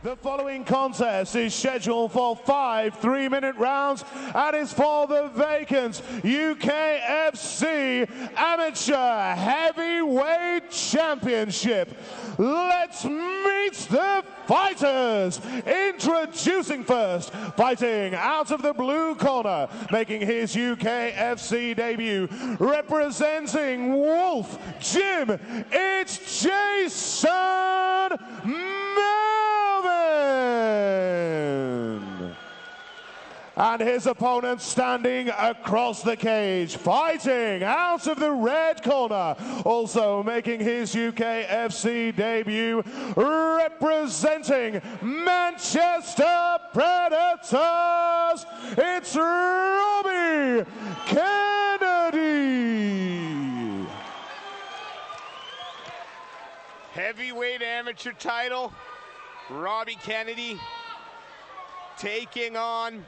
The following contest is scheduled for 5 3-minute rounds and is for the Vacant UKFC Amateur Heavyweight Championship. Let's meet the fighters. Introducing first, fighting out of the blue corner, making his UKFC debut, representing Wolf Gym, it's Jason Melvin. And his opponent standing across the cage, fighting out of the red corner, also making his UKFC debut, representing Manchester Predators, it's Robbie Kennedy. Heavyweight amateur title, Robbie Kennedy taking on,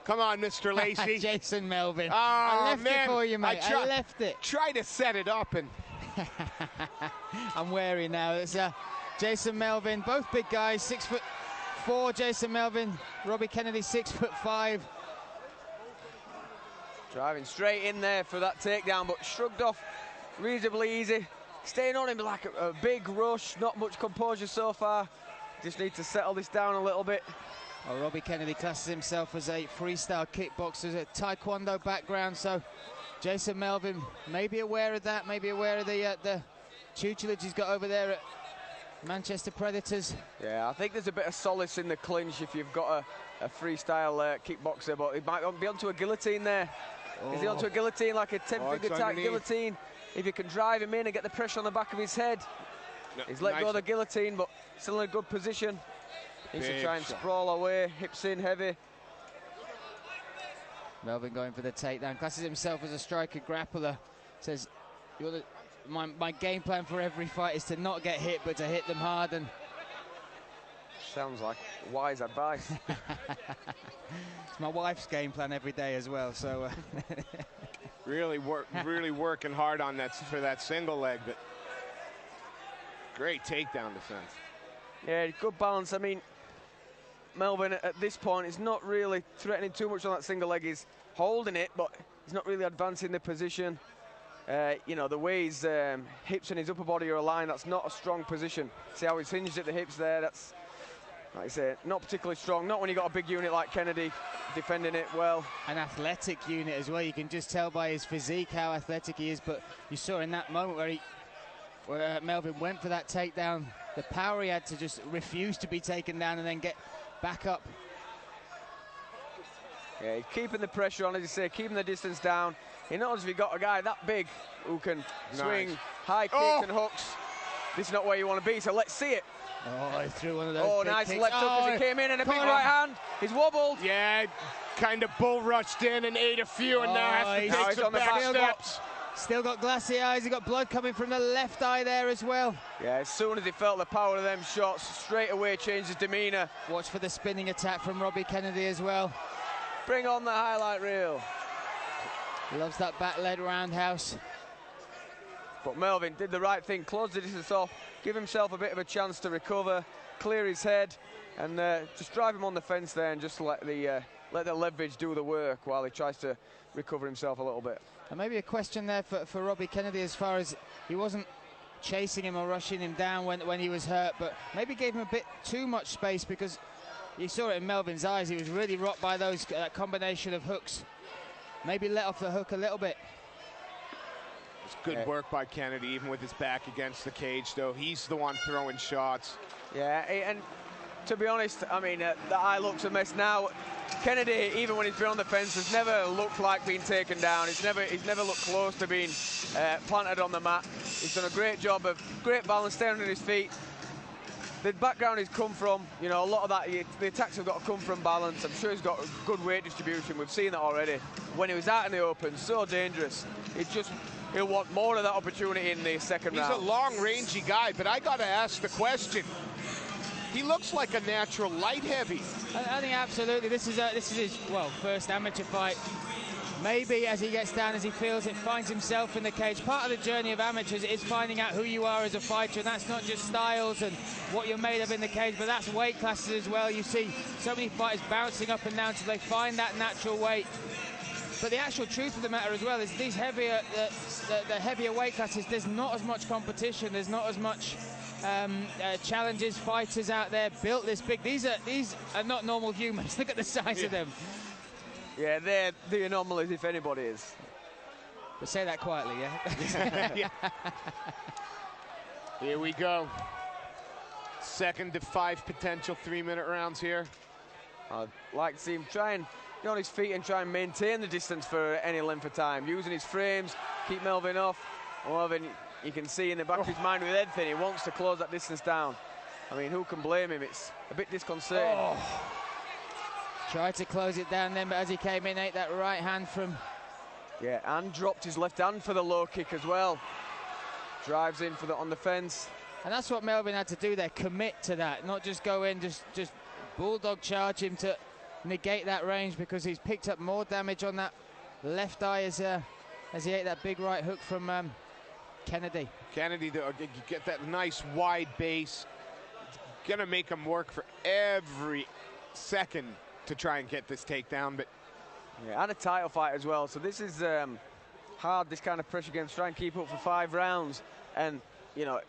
come on, Mr. Lacey. Jason Melvin. Oh, I left man. it for you, mate. I left it. Try to set it up and... I'm wary now. It's Jason Melvin, both big guys, 6'4", Jason Melvin, Robbie Kennedy, 6'5". Driving straight in there for that takedown, but shrugged off reasonably easy. Staying on him like a big rush, not much composure so far. Just need to settle this down a little bit. Well, Robbie Kennedy classes himself as a freestyle kickboxer, a taekwondo background, so Jason Melvin may be aware of that, maybe aware of the tutelage he's got over there at Manchester Predators. Yeah, I think there's a bit of solace in the clinch if you've got a freestyle kickboxer, but he might be onto a guillotine there. Oh. Is he onto a guillotine, like a 10-finger tight guillotine? If you can drive him in and get the pressure on the back of his head. No, he's let go of the guillotine, but still in a good position. Needs to try and sprawl away, hips in heavy. Melvin going for the takedown, classes himself as a striker grappler. Says, my game plan for every fight is to not get hit, but to hit them hard. And sounds like wise advice. It's my wife's game plan every day as well. So really working hard on that for that single leg, but great takedown defense. Yeah, good balance. I mean, Melvin at this point is not really threatening too much on that single leg. He's holding it, but he's not really advancing the position. You know, the way his hips and his upper body are aligned, that's not a strong position. See how he's hinged at the hips there? That's, like I say, not particularly strong. Not when you've got a big unit like Kennedy defending it well. An athletic unit as well. You can just tell by his physique how athletic he is, but you saw in that moment where Melvin went for that takedown, the power he had to just refuse to be taken down and then get back up. Yeah, keeping the pressure on, as you say, keeping the distance down. He knows if you've got a guy that big who can swing high kicks and hooks, this is not where you want to be, so let's see it. Oh, he threw one of those. Oh, nice left hook as he came in, and a big right hand. He's wobbled. Yeah, kind of bull rushed in and ate a few, and now has to take some back steps. Still got glassy eyes. He got blood coming from the left eye there as well. Yeah, as soon as he felt the power of them shots, straight away changed his demeanour. Watch for the spinning attack from Robbie Kennedy as well. Bring on the highlight reel. Loves that back-led roundhouse. But Melvin did the right thing, closed the distance off, give himself a bit of a chance to recover, clear his head, and just drive him on the fence there and just let the leverage do the work while he tries to recover himself a little bit. And maybe a question there for Robbie Kennedy, as far as he wasn't chasing him or rushing him down when he was hurt, but maybe gave him a bit too much space, because you saw it in Melvin's eyes. He was really rocked by those combination of hooks. Maybe let off the hook a little bit. It's good work by Kennedy, even with his back against the cage, though. He's the one throwing shots. Yeah, and to be honest, I mean, the eye looks a mess now. Kennedy, even when he's been on the fence, has never looked like being taken down. He's never looked close to being planted on the mat. He's done a great job of great balance, staying on his feet. The background he's come from, you know, a lot of that, the attacks have got to come from balance. I'm sure he's got a good weight distribution. We've seen that already. When he was out in the open, so dangerous. He'll want more of that opportunity in the second round. He's a long-rangey guy, but I got to ask the question. He looks like a natural light heavy. I think absolutely. This is his first amateur fight. maybe as he gets down, as he feels it, finds himself in the cage. Part of the journey of amateurs is finding out who you are as a fighter, and that's not just styles and what you're made of in the cage, but that's weight classes as well. You see so many fighters bouncing up and down till they find that natural weight. But the actual truth of the matter as well is these heavier, the heavier weight classes, there's not as much competition, there's not as much challenges, fighters out there built this big. These are not normal humans. Look at the size of them. Yeah, they're the anomalies if anybody is. But say that quietly, yeah? Yeah. Here we go. 2nd to 5 potential 3-minute rounds here. I'd like to see him try and get on his feet and try and maintain the distance for any length of time, using his frames, keep Melvin off. Melvin, you can see in the back of his mind with everything, he wants to close that distance down. I mean, who can blame him? It's a bit disconcerting. Oh. Tried to close it down then, but as he came in, ate that right hand from... Yeah, and dropped his left hand for the low kick as well. Drives in for the on the fence. And that's what Melvin had to do there, commit to that, not just go in, just bulldog charge him to negate that range, because he's picked up more damage on that left eye as he ate that big right hook from Kennedy. Kennedy, you get that nice wide base. It's gonna make him work for every second to try and get this takedown, but yeah, and a title fight as well. So this is hard, this kind of pressure games. Try and keep up for 5 rounds, and you know,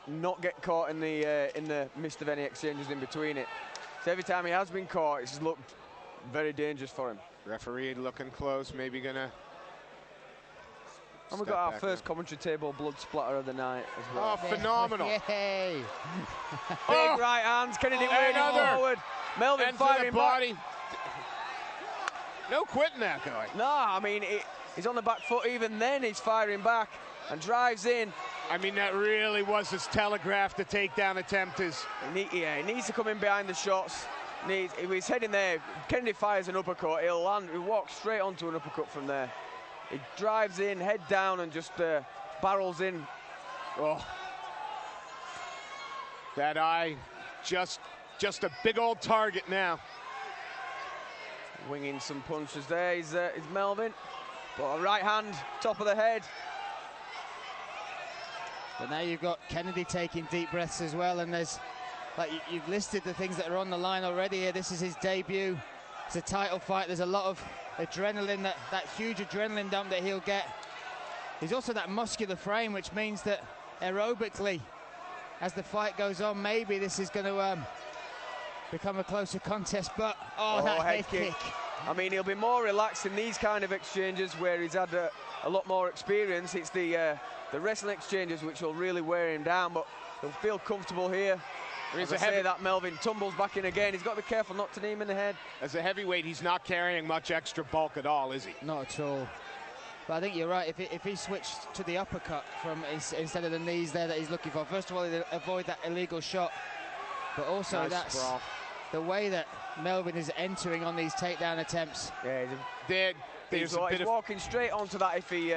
not get caught in the midst of any exchanges in between it. So every time he has been caught, it's looked very dangerous for him. Referee looking close, maybe gonna. And we've got our first commentary table blood splatter of the night as well. Oh, phenomenal. Yay. Big right hands, Kennedy wading forward. Melvin firing body. No quitting that guy. No, I mean, he's on the back foot even then, he's firing back and drives in. I mean, that really was his telegraph. The takedown attempt is... He needs to come in behind the shots. If he's heading there, Kennedy fires an uppercut, he'll land, he'll walk straight onto an uppercut from there. He drives in, head down, and just barrels in. Oh. That eye, just a big old target now. Winging some punches there, is Melvin. But a right hand, top of the head. But now you've got Kennedy taking deep breaths as well, and there's, like you've listed the things that are on the line already here. This is his debut. It's a title fight. There's a lot of adrenaline, that huge adrenaline dump that he'll get. He's also that muscular frame, which means that aerobically, as the fight goes on, maybe this is going to become a closer contest. But that head kick. I mean, he'll be more relaxed in these kind of exchanges where he's had a lot more experience. It's the wrestling exchanges which will really wear him down, but he'll feel comfortable here. As I say, that Melvin tumbles back in again. He's got to be careful not to knee him in the head. As a heavyweight, he's not carrying much extra bulk at all, is he? Not at all. But I think you're right. If he switched to the uppercut instead of the knees there that he's looking for, first of all, he'll avoid that illegal shot. But also nice that's sprawl. The way that Melvin is entering on these takedown attempts. Yeah, he's walking straight onto that if he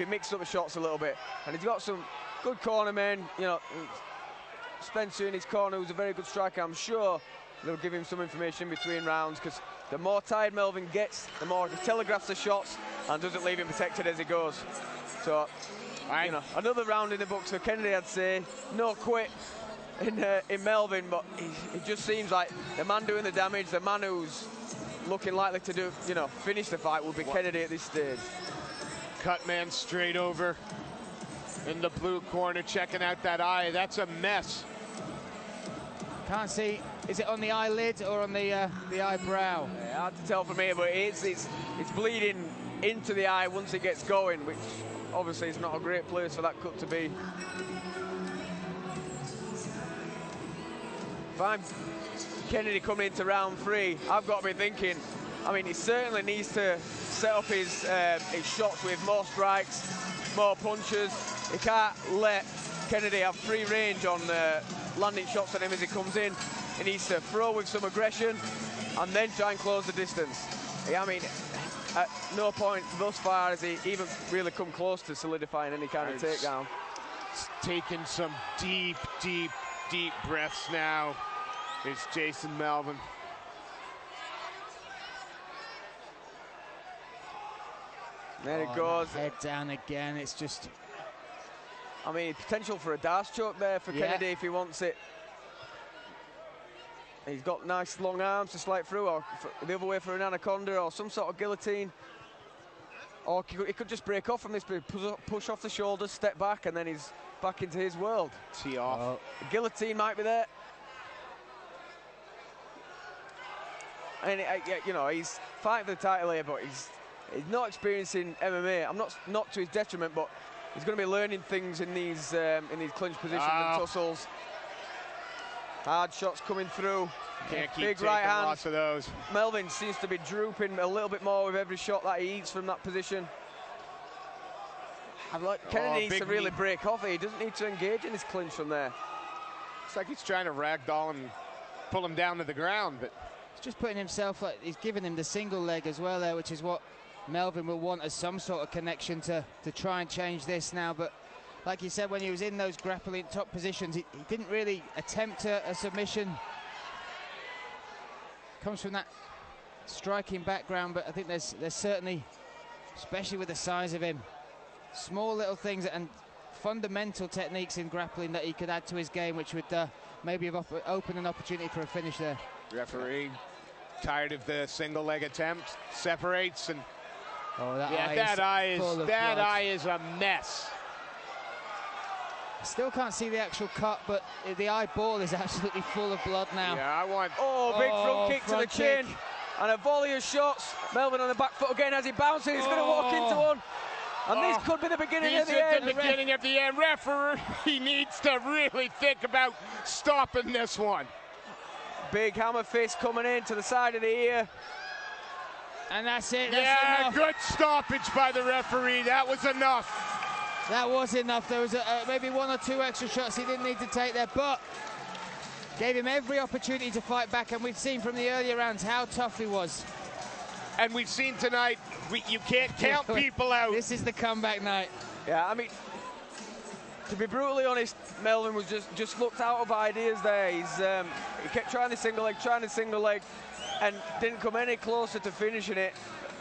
mixes up the shots a little bit. And he's got some good corner men, you know. Spencer in his corner, who's a very good striker. I'm sure they'll give him some information between rounds, because the more tired Melvin gets, the more he telegraphs the shots and doesn't leave him protected as he goes. So, you know, another round in the books for Kennedy, I'd say. No quit in Melvin, but it just seems like the man doing the damage, the man who's looking likely to do, you know, finish the fight will be Kennedy at this stage. Cut man straight over in the blue corner, checking out that eye. That's a mess. Can't see, is it on the eyelid or on the eyebrow? Yeah, hard to tell from here, but it's bleeding into the eye once it gets going, which obviously is not a great place for that cut to be. If I'm Kennedy coming into round 3, I've got to be thinking, I mean, he certainly needs to set up his shots with more strikes, more punches. He can't let Kennedy have free range on landing shots on him as he comes in. He needs to throw with some aggression and then try and close the distance. I mean, at no point thus far has he even really come close to solidifying any kind of takedown. Taking some deep breaths now. It's Jason Melvin. There it goes. Head down again. It's just... I mean, potential for a Darce choke there for Kennedy if he wants it. He's got nice long arms to slide through, or the other way for an anaconda, or some sort of guillotine. Or he could just break off from this, push off the shoulders, step back, and then he's back into his world. Tee off. The guillotine might be there. And you know, he's fighting for the title here, but he's not experiencing MMA. I'm not to his detriment, but he's going to be learning things in these clinch positions and tussles. Hard shots coming through. Can't keep big taking right hand. lots of those. Melvin seems to be drooping a little bit more with every shot that he eats from that position. Kennedy needs to really break off here. He doesn't need to engage in his clinch from there. It's like he's trying to ragdoll and pull him down to the ground, but he's just putting himself, he's giving him the single leg as well there, which is what Melvin will want as some sort of connection to try and change this now. But like you said, when he was in those grappling top positions, he didn't really attempt a submission. Comes from that striking background, but I think there's certainly, especially with the size of him, small little things and fundamental techniques in grappling that he could add to his game, which would maybe have opened an opportunity for a finish there. Referee, tired of the single leg attempt, separates and that eye is a mess. Still can't see the actual cut, but the eyeball is absolutely full of blood now. Yeah, I want... big front kick to the chin. And a volley of shots. Melvin on the back foot again as he bounces. He's going to walk into one. And this could be the beginning of the end. The beginning of the end. Referee, he needs to really think about stopping this one. Big hammer fist coming in to the side of the ear. And that's it. That's enough. Good stoppage by the referee. That was enough. That was enough. There was maybe one or two extra shots he didn't need to take there, but gave him every opportunity to fight back, and we've seen from the earlier rounds how tough he was. And we've seen tonight, you can't count people out. This is the comeback night. Yeah, I mean, to be brutally honest, Melvin was just looked out of ideas there. He kept trying the single leg, and didn't come any closer to finishing it.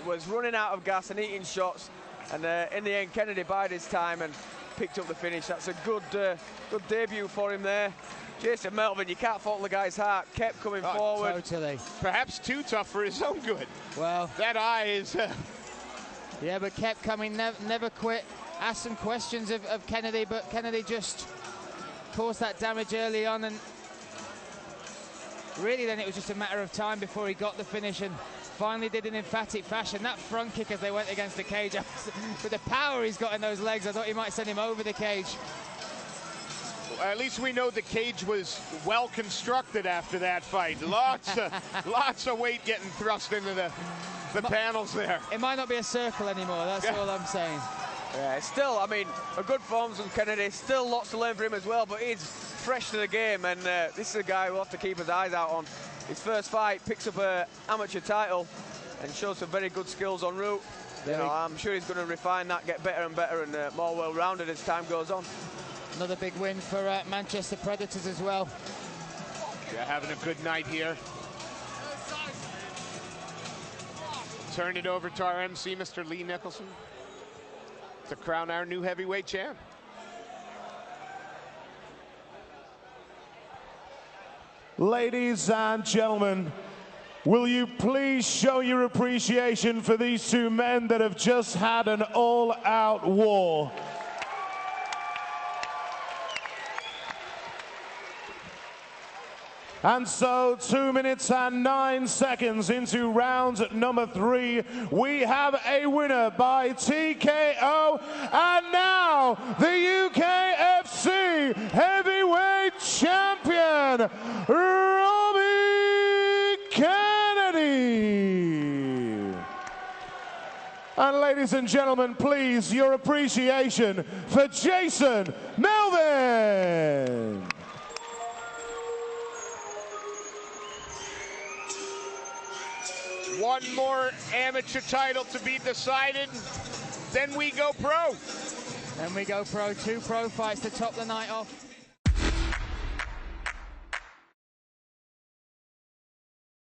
Was running out of gas and eating shots. And in the end, Kennedy bided his time and picked up the finish. That's a good debut for him there. Jason Melvin, you can't fault the guy's heart. Kept coming forward. Totally. Perhaps too tough for his own good. Well, that eye is... yeah, but kept coming, never quit. Asked some questions of Kennedy, but Kennedy just caused that damage early on. And really then it was just a matter of time before he got the finish and finally did in emphatic fashion. That front kick as they went against the cage, with the power he's got in those legs, I thought he might send him over the cage. Well, at least we know the cage was well constructed after that fight. Lots of weight getting thrust into the panels there. It might not be a circle anymore, that's all I'm saying. Yeah, still, I mean, a good form from Kennedy. Still lots to learn for him as well, but he's fresh to the game, and this is a guy we'll have to keep his eyes out on. His first fight, picks up an amateur title and shows some very good skills en route. You know, I'm sure he's going to refine that, get better and better, and more well-rounded as time goes on. Another big win for Manchester Predators as well. Yeah, having a good night here. Turn it over to our MC, Mr. Lee Nicholson, to crown our new heavyweight champ. Ladies and gentlemen, will you please show your appreciation for these two men that have just had an all-out war? And so 2 minutes and 9 seconds into round number 3, we have a winner by TKO, and now the UKFC Heavyweight Champion, Robbie Kennedy. And ladies and gentlemen, please, your appreciation for Jason Melvin. One more amateur title to be decided, then we go pro. Then we go pro, 2 pro fights to top the night off.